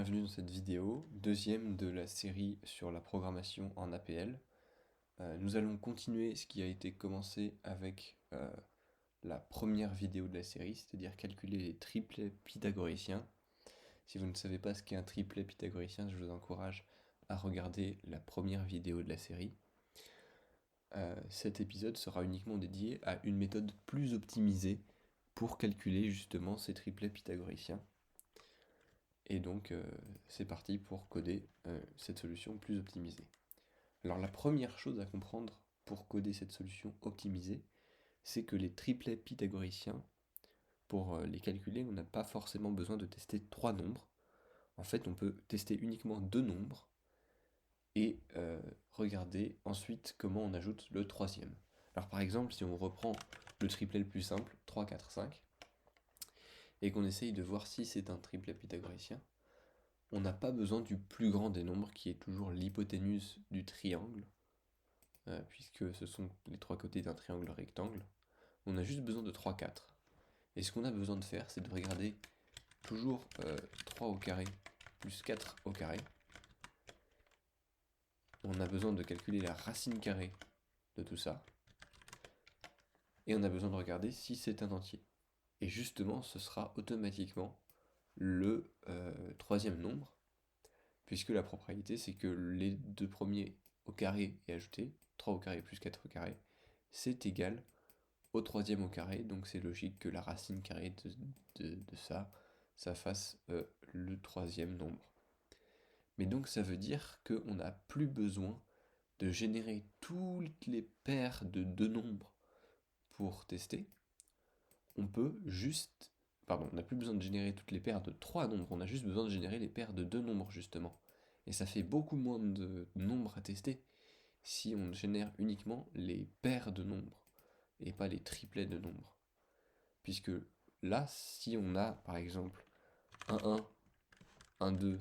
Bienvenue dans cette vidéo, deuxième de la série sur la programmation en APL. Nous allons continuer ce qui a été commencé avec la première vidéo de la série, c'est-à-dire calculer les triplets pythagoriciens. Si vous ne savez pas ce qu'est un triplet pythagoricien, je vous encourage à regarder la première vidéo de la série. Cet épisode sera uniquement dédié à une méthode plus optimisée pour calculer justement ces triplets pythagoriciens. Et donc c'est parti pour coder cette solution plus optimisée. Alors la première chose à comprendre pour coder cette solution optimisée, c'est que les triplets pythagoriciens, pour les calculer, on n'a pas forcément besoin de tester 3 nombres. En fait, on peut tester uniquement 2 nombres et regarder ensuite comment on ajoute le troisième. Alors par exemple, si on reprend le triplet le plus simple, 3, 4, 5, et qu'on essaye de voir si c'est un triplet pythagoricien, on n'a pas besoin du plus grand des nombres, qui est toujours l'hypoténuse du triangle, puisque ce sont les trois côtés d'un triangle rectangle. On a juste besoin de 3, 4. Et ce qu'on a besoin de faire, c'est de regarder toujours 3 au carré plus 4 au carré. On a besoin de calculer la racine carrée de tout ça. Et on a besoin de regarder si c'est un entier. Et justement, ce sera automatiquement le troisième nombre, puisque la propriété, c'est que les deux premiers au carré et ajouté, 3 au carré plus 4 au carré, c'est égal au troisième au carré, donc c'est logique que la racine carrée de ça fasse le troisième nombre. Mais donc ça veut dire qu'on n'a plus besoin de générer toutes les paires de deux nombres pour tester. On peut juste... Pardon, on n'a plus besoin de générer toutes les paires de trois nombres, on a juste besoin de générer les paires de deux nombres justement. Et ça fait beaucoup moins de nombres à tester si on génère uniquement les paires de nombres et pas les triplets de nombres. Puisque là, si on a par exemple 1, 1, 1, 2,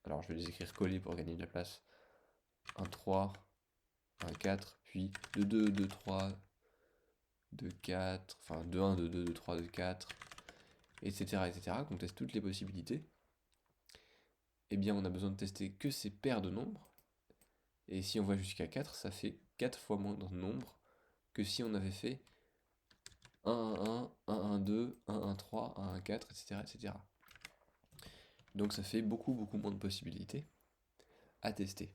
alors je vais les écrire collés pour gagner de la place, 1, 3, 1, 4, puis 2, 2, 2, 3, 2, 4, enfin 2, 1, 2, 2, 2, 3, 2, 4, etc., qu'on teste toutes les possibilités, eh bien on a besoin de tester que ces paires de nombres, et si on va jusqu'à 4, ça fait 4 fois moins de nombres que si on avait fait 1, 1, 1, 1, 2, 1, 1, 3, 1, 1, 4, etc. Donc ça fait beaucoup moins de possibilités à tester.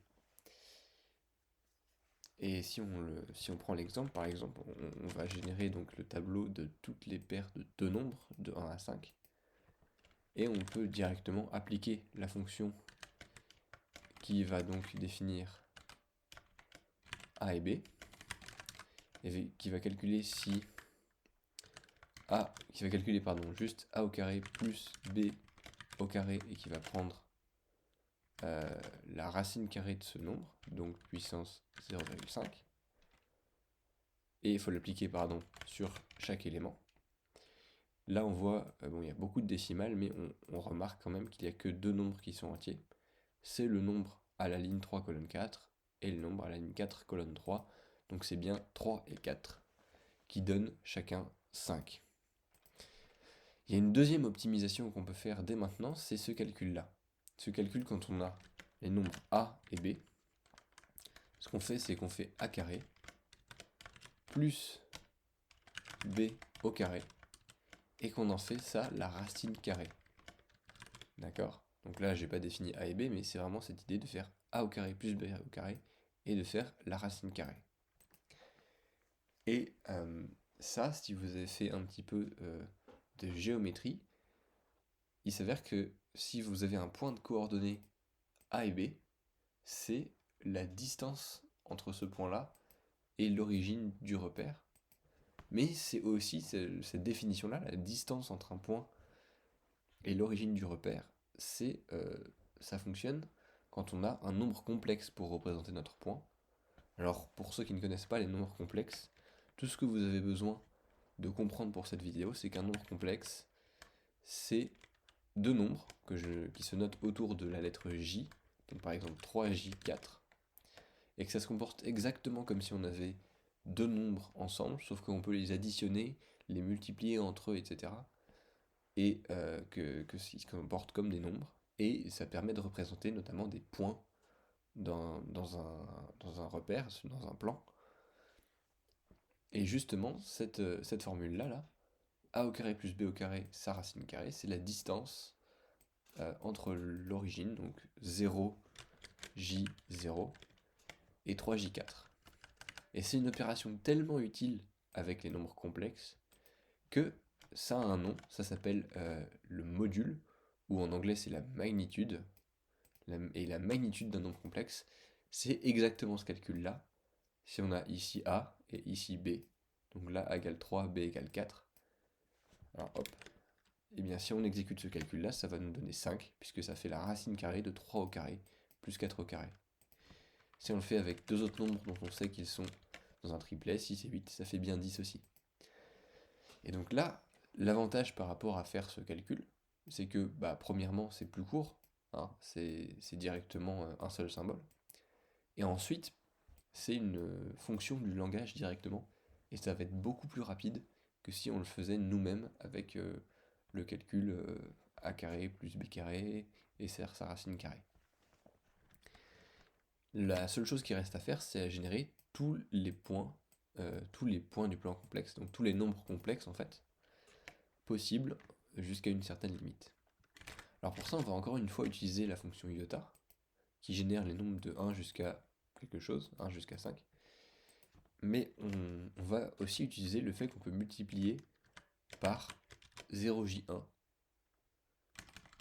Et si on prend l'exemple, par exemple, on va générer donc le tableau de toutes les paires de deux nombres, de 1 à 5, et on peut directement appliquer la fonction qui va donc définir A et B, et qui va calculer si A, qui va calculer juste A au carré plus B au carré, et qui va prendre la racine carrée de ce nombre, donc puissance 0,5, et il faut l'appliquer sur chaque élément. Là on voit, bon, il y a beaucoup de décimales, mais on remarque quand même qu'il n'y a que deux nombres qui sont entiers. C'est le nombre à la ligne 3, colonne 4, et le nombre à la ligne 4, colonne 3, donc c'est bien 3 et 4, qui donnent chacun 5. Il y a une deuxième optimisation qu'on peut faire dès maintenant, c'est ce calcul-là. Ce calcul, quand on a les nombres A et B, ce qu'on fait, c'est qu'on fait A carré plus B au carré, et qu'on en fait ça la racine carrée. D'accord? Donc là, j'ai pas défini A et B, mais c'est vraiment cette idée de faire A au carré plus B au carré, et de faire la racine carrée. Et ça, si vous avez fait un petit peu de géométrie, il s'avère que si vous avez un point de coordonnées A et B, c'est la distance entre ce point-là et l'origine du repère. Mais c'est aussi cette définition-là, la distance entre un point et l'origine du repère, ça fonctionne quand on a un nombre complexe pour représenter notre point. Alors pour ceux qui ne connaissent pas les nombres complexes, tout ce que vous avez besoin de comprendre pour cette vidéo, c'est qu'un nombre complexe, c'est deux nombres qui se notent autour de la lettre J, donc par exemple 3J4, et que ça se comporte exactement comme si on avait deux nombres ensemble, sauf qu'on peut les additionner, les multiplier entre eux, etc. Et qu'ils se comportent comme des nombres. et ça permet de représenter notamment des points dans un repère, dans un plan. Et justement, cette formule-là, là, a au carré plus b au carré, sa racine carrée, c'est la distance entre l'origine, donc 0j0 et 3j4. Et c'est une opération tellement utile avec les nombres complexes que ça a un nom, ça s'appelle le module, ou en anglais c'est la magnitude. Et la magnitude d'un nombre complexe, c'est exactement ce calcul-là. Si on a ici A et ici B, donc là A égale 3, B égale 4, alors hop, et bien si on exécute ce calcul-là, ça va nous donner 5, puisque ça fait la racine carrée de 3 au carré plus 4 au carré. Si on le fait avec deux autres nombres dont on sait qu'ils sont dans un triplet, 6 et 8, ça fait bien 10 aussi. Et donc là, l'avantage par rapport à faire ce calcul, c'est que, premièrement, c'est plus court, hein, c'est directement un seul symbole. Et ensuite, c'est une fonction du langage directement, et ça va être beaucoup plus rapide que si on le faisait nous-mêmes avec le calcul a carré plus b carré et sa racine carrée. La seule chose qui reste à faire, c'est à générer tous les points du plan complexe, donc tous les nombres complexes en fait, possibles jusqu'à une certaine limite. Alors pour ça, on va encore une fois utiliser la fonction iota, qui génère les nombres de 1 jusqu'à quelque chose, 1 jusqu'à 5, mais on va aussi utiliser le fait qu'on peut multiplier par 0j1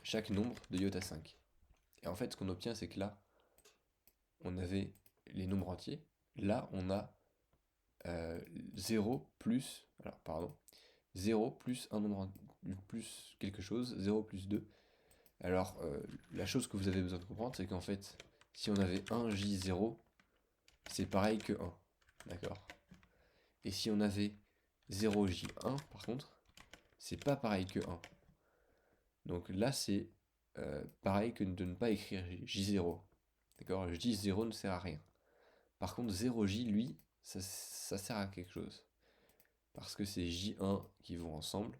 chaque nombre de iota 5. Et en fait, ce qu'on obtient, c'est que là, on avait les nombres entiers, là, on a 0 plus, alors pardon, 0 plus un nombre plus quelque chose, 0 plus 2. Alors, la chose que vous avez besoin de comprendre, c'est qu'en fait, si on avait 1j0, c'est pareil que 1, d'accord? Et si on avait 0j1, par contre, c'est pas pareil que 1. Donc là, c'est pareil que de ne pas écrire j0, d'accord? J0 ne sert à rien. Par contre, 0j, lui, ça sert à quelque chose. Parce que c'est j1 qui vont ensemble,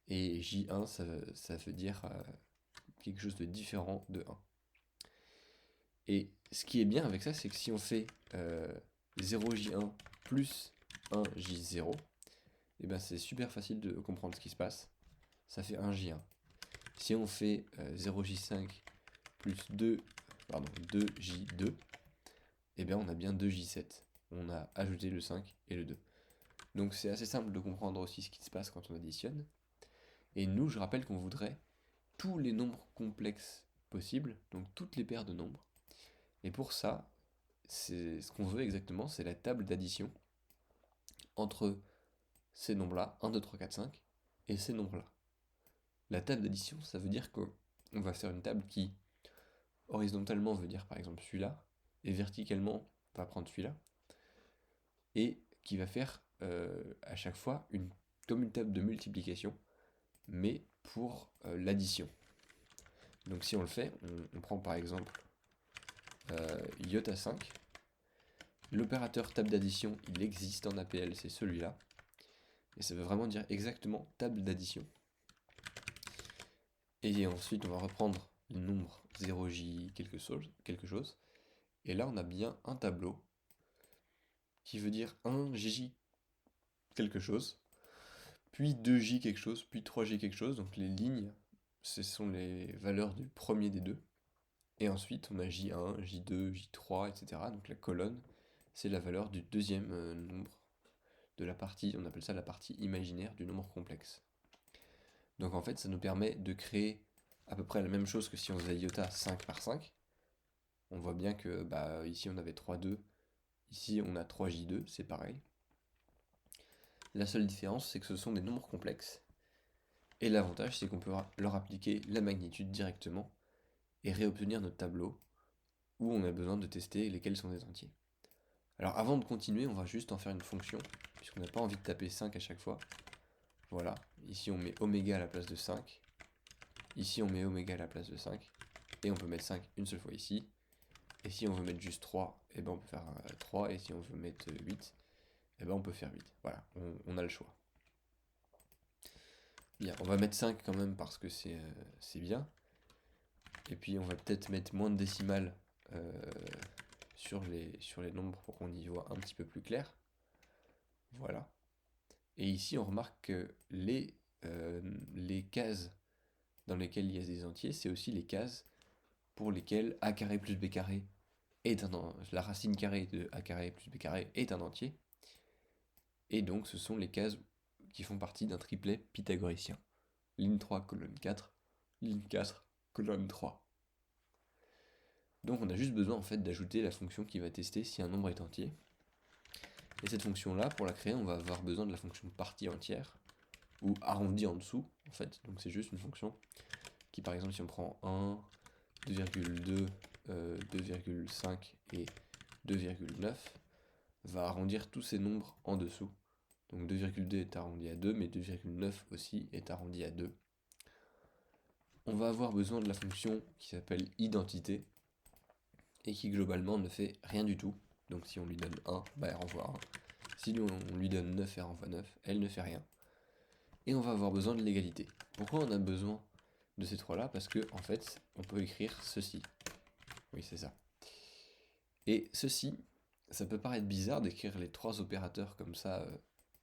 et j1, ça veut dire quelque chose de différent de 1. Et ce qui est bien avec ça, c'est que si on fait 0j1 plus 1j0, et ben c'est super facile de comprendre ce qui se passe. Ça fait 1j1. Si on fait 0j5 plus 2j2, et bien on a bien 2j7. On a ajouté le 5 et le 2. Donc c'est assez simple de comprendre aussi ce qui se passe quand on additionne. Et nous, je rappelle qu'on voudrait tous les nombres complexes possibles, donc toutes les paires de nombres. Et pour ça, c'est ce qu'on veut exactement, c'est la table d'addition entre ces nombres-là, 1, 2, 3, 4, 5, et ces nombres-là. La table d'addition, ça veut dire qu'on va faire une table qui, horizontalement, veut dire par exemple celui-là, et verticalement, va prendre celui-là, et qui va faire à chaque fois comme une table de multiplication, mais pour l'addition. Donc si on le fait, on prend par exemple iota 5. L'opérateur table d'addition, il existe en APL, c'est celui-là. Et ça veut vraiment dire exactement table d'addition. Et ensuite, on va reprendre le nombre 0j quelque chose. Et là, on a bien un tableau qui veut dire 1j quelque chose, puis 2j quelque chose, puis 3j quelque chose. Donc les lignes, ce sont les valeurs du premier des deux. Et ensuite, on a j1, j2, j3, etc. Donc la colonne, c'est la valeur du deuxième nombre de la partie, on appelle ça la partie imaginaire du nombre complexe. Donc en fait, ça nous permet de créer à peu près la même chose que si on faisait iota 5 par 5. On voit bien que ici on avait 3,2, ici on a 3j2, c'est pareil. La seule différence, c'est que ce sont des nombres complexes. Et l'avantage, c'est qu'on peut leur appliquer la magnitude directement et réobtenir notre tableau où on a besoin de tester lesquels sont des entiers. Alors avant de continuer, on va juste en faire une fonction, puisqu'on n'a pas envie de taper 5 à chaque fois. Voilà, ici on met oméga à la place de 5, ici on met oméga à la place de 5, et on peut mettre 5 une seule fois ici, et si on veut mettre juste 3, et ben on peut faire 3, et si on veut mettre 8, et ben on peut faire 8. Voilà, on a le choix. Bien, on va mettre 5 quand même parce que c'est bien. Et puis on va peut-être mettre moins de décimales sur les nombres pour qu'on y voit un petit peu plus clair. Voilà. Et ici on remarque que les cases dans lesquelles il y a des entiers, c'est aussi les cases pour lesquelles a carré plus b carré la racine carrée de a carré plus b carré est un entier. Et donc ce sont les cases qui font partie d'un triplet pythagoricien. Ligne 3, colonne 4, ligne 4, colonne 3. Donc on a juste besoin en fait d'ajouter la fonction qui va tester si un nombre est entier. Et cette fonction-là, pour la créer, on va avoir besoin de la fonction partie entière, ou arrondi en dessous, en fait. Donc c'est juste une fonction qui, par exemple, si on prend 1, 2,2, 2,5 et 2,9, va arrondir tous ces nombres en dessous. Donc 2,2 est arrondi à 2, mais 2,9 aussi est arrondi à 2. On va avoir besoin de la fonction qui s'appelle identité, et qui globalement ne fait rien du tout. Donc si on lui donne 1, bah elle renvoie 1. Si on lui donne 9, elle renvoie 9, elle ne fait rien. Et on va avoir besoin de l'égalité. Pourquoi on a besoin de ces trois-là? Parce que en fait, on peut écrire ceci. Oui, c'est ça. Et ceci, ça peut paraître bizarre d'écrire les trois opérateurs comme ça,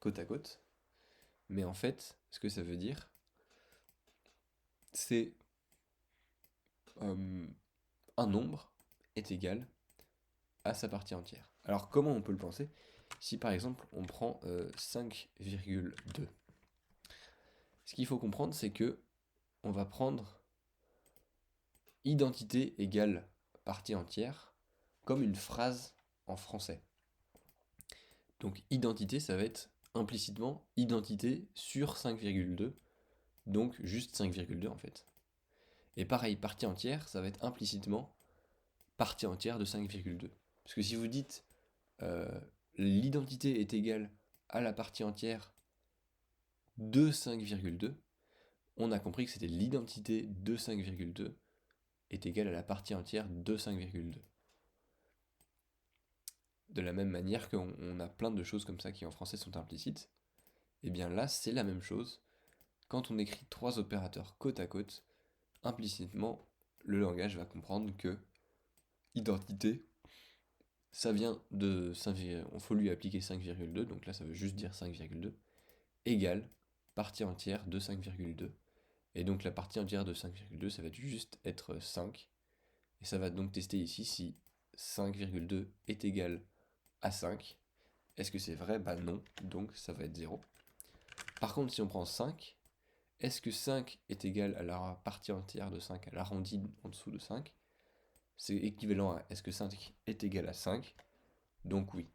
côte à côte. Mais en fait, ce que ça veut dire, c'est un nombre est égal à sa partie entière. Alors comment on peut le penser? Si par exemple on prend 5,2. Ce qu'il faut comprendre, c'est que on va prendre identité égale partie entière comme une phrase en français. Donc identité, ça va être implicitement identité sur 5,2, donc juste 5,2 en fait. Et pareil, partie entière, ça va être implicitement partie entière de 5,2. Parce que si vous dites l'identité est égale à la partie entière de 5,2, on a compris que c'était l'identité de 5,2 est égale à la partie entière de 5,2. De la même manière qu'on a plein de choses comme ça qui en français sont implicites, et bien là c'est la même chose. Quand on écrit trois opérateurs côte à côte, implicitement le langage va comprendre que identité, ça vient de 5, on faut lui appliquer 5,2, donc là ça veut juste dire 5,2, égale partie entière de 5,2. Et donc la partie entière de 5,2, ça va juste être 5. Et ça va donc tester ici si 5,2 est égal à 5. Est-ce que c'est vrai? Bah non, donc ça va être 0. Par contre, si on prend 5, est-ce que 5 est égal à la partie entière de 5, à l'arrondi en dessous de 5? C'est équivalent à est-ce que 5 est égal à 5? Donc oui.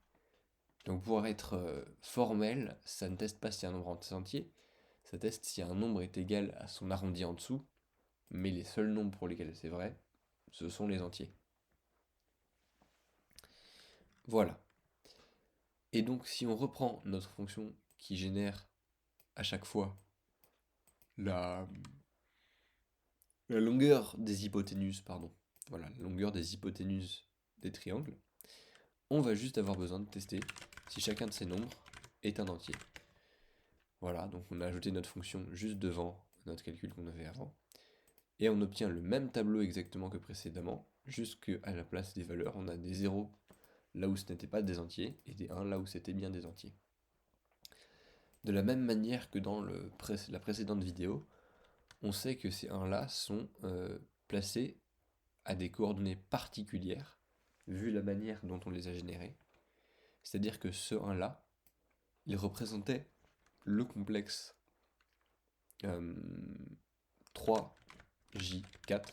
Donc pour être formel, ça ne teste pas si un nombre est entier, ça teste si un nombre est égal à son arrondi en dessous, mais les seuls nombres pour lesquels c'est vrai, ce sont les entiers. Voilà. Et donc si on reprend notre fonction qui génère à chaque fois la longueur des hypoténuses, pardon. Voilà, la longueur des hypoténuses des triangles, on va juste avoir besoin de tester si chacun de ces nombres est un entier. Voilà, donc on a ajouté notre fonction juste devant notre calcul qu'on avait avant. Et on obtient le même tableau exactement que précédemment, juste qu'à la place des valeurs, on a des 0 là où ce n'était pas des entiers, et des 1 là où c'était bien des entiers. De la même manière que dans la précédente vidéo, on sait que ces 1 là sont placés à des coordonnées particulières, vu la manière dont on les a générés. C'est-à-dire que ce 1 là, il représentait le complexe 3J4.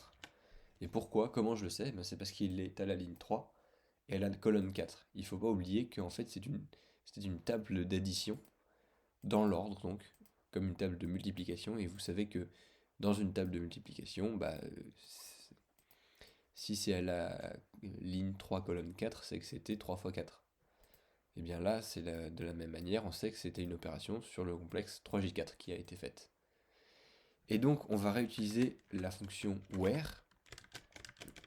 Et pourquoi? Comment je le sais? C'est parce qu'il est à la ligne 3 et à la colonne 4. Il ne faut pas oublier qu'en fait c'était une table d'addition dans l'ordre, donc comme une table de multiplication, et vous savez que dans une table de multiplication, si c'est à la ligne 3 colonne 4, c'est que c'était 3 fois 4. Et bien là, c'est de la même manière, on sait que c'était une opération sur le complexe 3J4 qui a été faite. Et donc on va réutiliser la fonction where,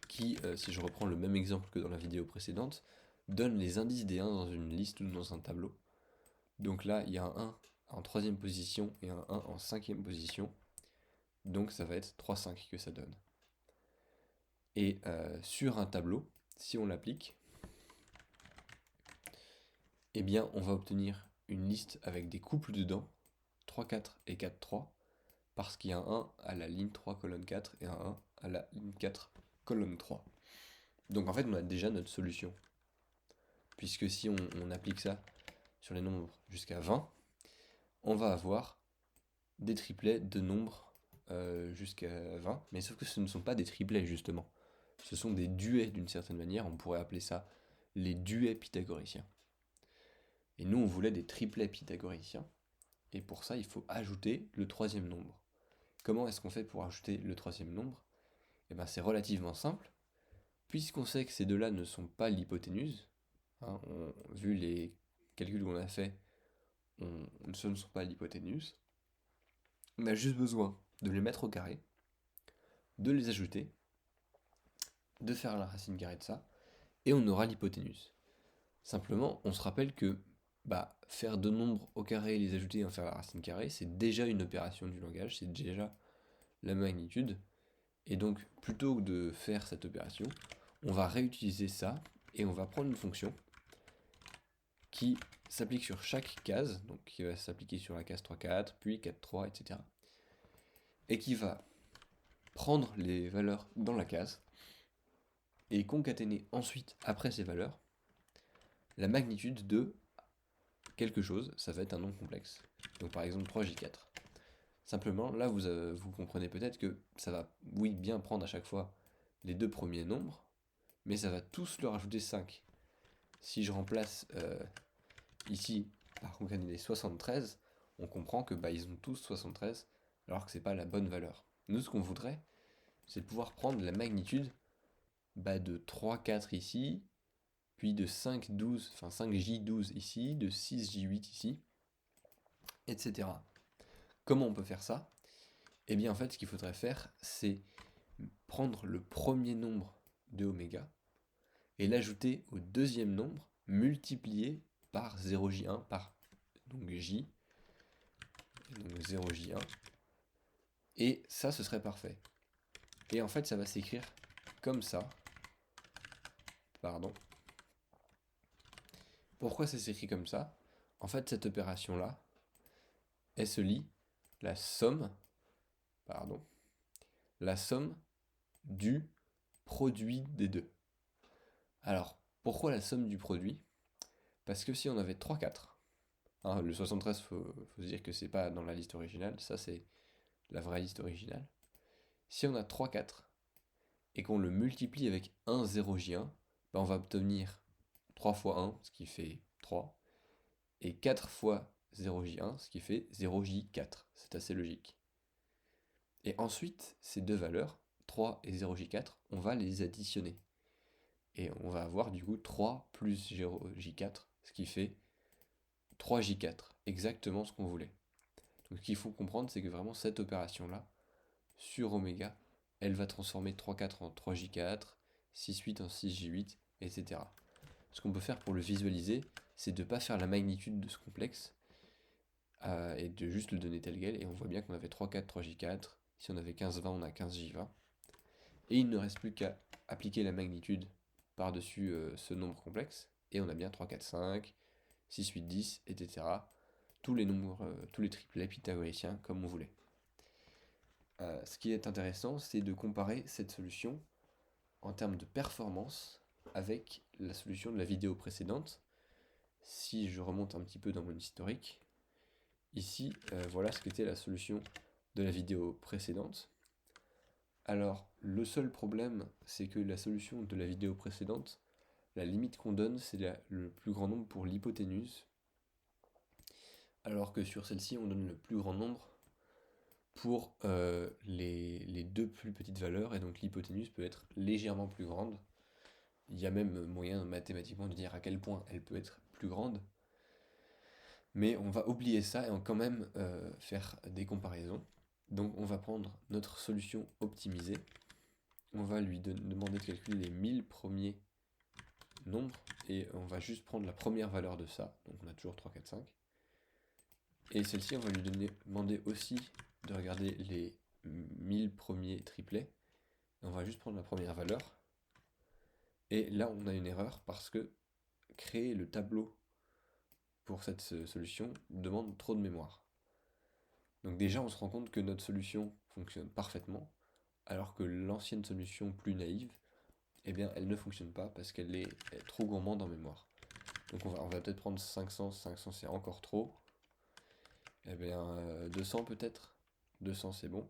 qui, si je reprends le même exemple que dans la vidéo précédente, donne les indices des 1 dans une liste ou dans un tableau. Donc là, il y a un 1 en 3ème position et un 1 en 5ème position. Donc ça va être 3, 5 que ça donne. Et sur un tableau, si on l'applique, eh bien on va obtenir une liste avec des couples dedans, 3, 4 et 4, 3, parce qu'il y a un 1 à la ligne 3, colonne 4, et un 1 à la ligne 4, colonne 3. Donc en fait, on a déjà notre solution. Puisque si on applique ça sur les nombres jusqu'à 20, on va avoir des triplets de nombres jusqu'à 20, mais sauf que ce ne sont pas des triplets justement. Ce sont des duets d'une certaine manière, on pourrait appeler ça les duets pythagoriciens. Et nous, on voulait des triplets pythagoriciens, et pour ça, il faut ajouter le troisième nombre. Comment est-ce qu'on fait pour ajouter le troisième nombre? Eh bien, c'est relativement simple, puisqu'on sait que ces deux-là ne sont pas l'hypoténuse, hein, vu les calculs qu'on a fait, ce ne sont pas l'hypoténuse. On a juste besoin de les mettre au carré, de les ajouter, de faire la racine carrée de ça, et on aura l'hypoténuse. Simplement, on se rappelle que faire deux nombres au carré et les ajouter et en faire la racine carrée, c'est déjà une opération du langage, c'est déjà la magnitude. Et donc, plutôt que de faire cette opération, on va réutiliser ça et on va prendre une fonction qui s'applique sur chaque case, donc qui va s'appliquer sur la case 3, 4, puis 4, 3, etc. Et qui va prendre les valeurs dans la case et concaténer ensuite, après ces valeurs, la magnitude de quelque chose, ça va être un nombre complexe. Donc par exemple 3J4. Simplement, là vous comprenez peut-être que ça va, oui, bien prendre à chaque fois les deux premiers nombres, mais ça va tous leur ajouter 5. Si je remplace ici par concaténer 73, on comprend que ils ont tous 73, alors que c'est pas la bonne valeur. Nous, ce qu'on voudrait, c'est pouvoir prendre la magnitude de 3, 4 ici, puis de 5, 12, enfin 5J12 ici, de 6J8 ici, etc. Comment on peut faire ça? Eh bien en fait, ce qu'il faudrait faire, c'est prendre le premier nombre de oméga et l'ajouter au deuxième nombre multiplié par 0J1 par donc J, donc 0J1, et ça ce serait parfait. Et en fait ça va s'écrire comme ça, pardon. Pourquoi ça s'écrit comme ça? En fait cette opération là, elle se lit la somme, la somme du produit des deux. Alors, pourquoi la somme du produit? Parce que si on avait 3, 4, hein, le 73, faut se dire que c'est pas dans la liste originale, ça c'est la vraie liste originale. Si on a 3, 4, et qu'on le multiplie avec 1, 0, J1, on va obtenir 3 fois 1, ce qui fait 3, et 4 fois 0J1, ce qui fait 0J4. C'est assez logique. Et ensuite, ces deux valeurs, 3 et 0J4, on va les additionner. Et on va avoir du coup 3 plus 0J4, ce qui fait 3J4, exactement ce qu'on voulait. Donc ce qu'il faut comprendre, c'est que vraiment cette opération-là, sur oméga, elle va transformer 3, 4 en 3J4, 6, 8 en 6J8, etc. Ce qu'on peut faire pour le visualiser, c'est de ne pas faire la magnitude de ce complexe, et de juste le donner tel quel, et on voit bien qu'on avait 3, 4, 3J4, si on avait 15, 20, on a 15J20. Et il ne reste plus qu'à appliquer la magnitude par-dessus ce nombre complexe, et on a bien 3, 4, 5, 6, 8, 10, etc. Tous les nombres, tous les triplets pythagoriciens comme on voulait. Ce qui est intéressant, c'est de comparer cette solution en termes de performance avec la solution de la vidéo précédente. Si je remonte un petit peu dans mon historique, ici, voilà ce qu'était la solution de la vidéo précédente. Alors, le seul problème, c'est que la solution de la vidéo précédente, la limite qu'on donne, c'est le plus grand nombre pour l'hypoténuse, alors que sur celle-ci, on donne le plus grand nombre pour les deux plus petites valeurs, et donc l'hypoténuse peut être légèrement plus grande. Il y a même moyen mathématiquement de dire à quel point elle peut être plus grande. Mais on va oublier ça et on va quand même faire des comparaisons. Donc on va prendre notre solution optimisée. On va lui demander de calculer les 1000 premiers nombres et on va juste prendre la première valeur de ça. Donc on a toujours 3, 4, 5. Et celle-ci, on va lui demander aussi de regarder les 1000 premiers triplets On va juste prendre la première valeur. Et là, on a une erreur parce que créer le tableau pour cette solution demande trop de mémoire. Donc déjà, on se rend compte que notre solution fonctionne parfaitement, alors que l'ancienne solution plus naïve, eh bien, elle ne fonctionne pas parce qu'elle est trop gourmande en mémoire. Donc on va peut-être prendre 500, 500 c'est encore trop. Eh bien, 200 peut-être. 200 c'est bon.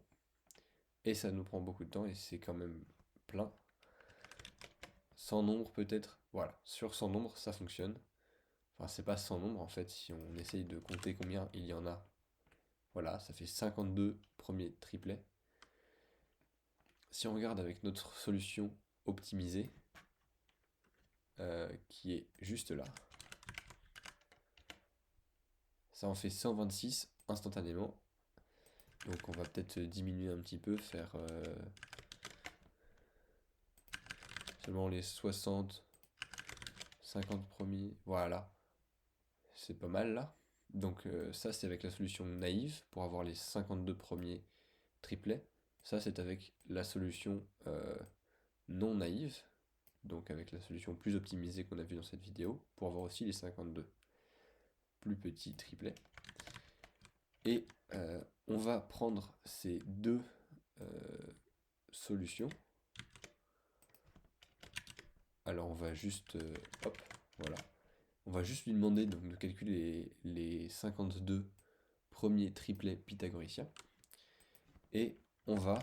Et ça nous prend beaucoup de temps et c'est quand même plein. 100 nombres peut-être. Voilà, sur 100 nombres, ça fonctionne. Enfin, c'est pas 100 nombres en fait, si on essaye de compter combien il y en a. Voilà, ça fait 52 premiers triplets. Si on regarde avec notre solution optimisée, qui est juste là, ça en fait 126 instantanément. Donc on va peut-être diminuer un petit peu, faire seulement les 60, 50 premiers. Voilà, c'est pas mal là. Donc ça c'est avec la solution naïve pour avoir les 52 premiers triplets. Ça c'est avec la solution non naïve, donc avec la solution plus optimisée qu'on a vue dans cette vidéo, pour avoir aussi les 52 plus petits triplets. Et on va prendre ces deux solutions. Alors on va juste, hop, voilà. On va juste lui demander donc, de calculer les 52 premiers triplets pythagoriciens. Et on va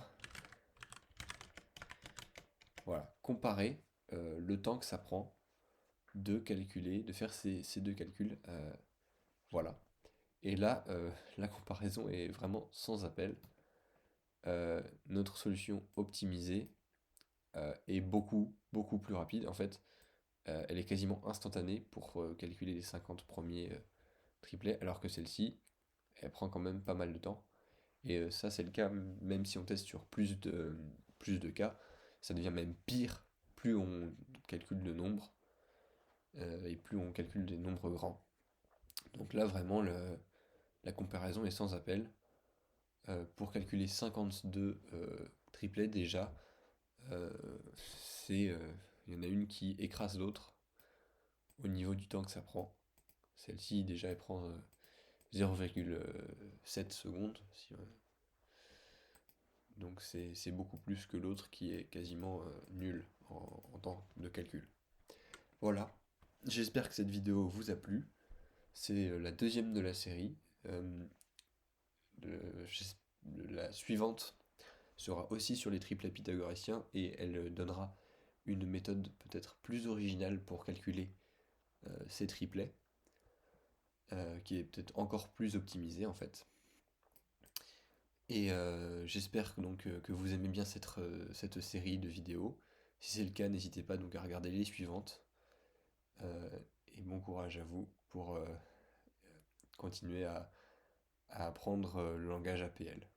voilà, comparer le temps que ça prend de calculer, de faire ces deux calculs. Voilà. Et là, la comparaison est vraiment sans appel. Notre solution optimisée est beaucoup plus rapide. En fait, elle est quasiment instantanée pour calculer les 50 premiers triplets, alors que celle-ci, elle prend quand même pas mal de temps. Et ça, c'est le cas, même si on teste sur plus de cas, ça devient même pire plus on calcule de nombres et plus on calcule des nombres grands. Donc là, vraiment, la comparaison est sans appel. Pour calculer 52 triplets, déjà, euh, il y en a une qui écrase l'autre au niveau du temps que ça prend. Celle-ci, déjà, elle prend 0,7 secondes. Donc c'est beaucoup plus que l'autre qui est quasiment nul en temps de calcul. Voilà, j'espère que cette vidéo vous a plu. C'est la deuxième de la série. Euh, la suivante sera aussi sur les triplets pythagoriciens et elle donnera une méthode peut-être plus originale pour calculer ces triplets, qui est peut-être encore plus optimisée en fait. Et j'espère donc que vous aimez bien cette série de vidéos. Si c'est le cas, n'hésitez pas donc à regarder les suivantes. Euh, et bon courage à vous pour continuer à apprendre le langage APL.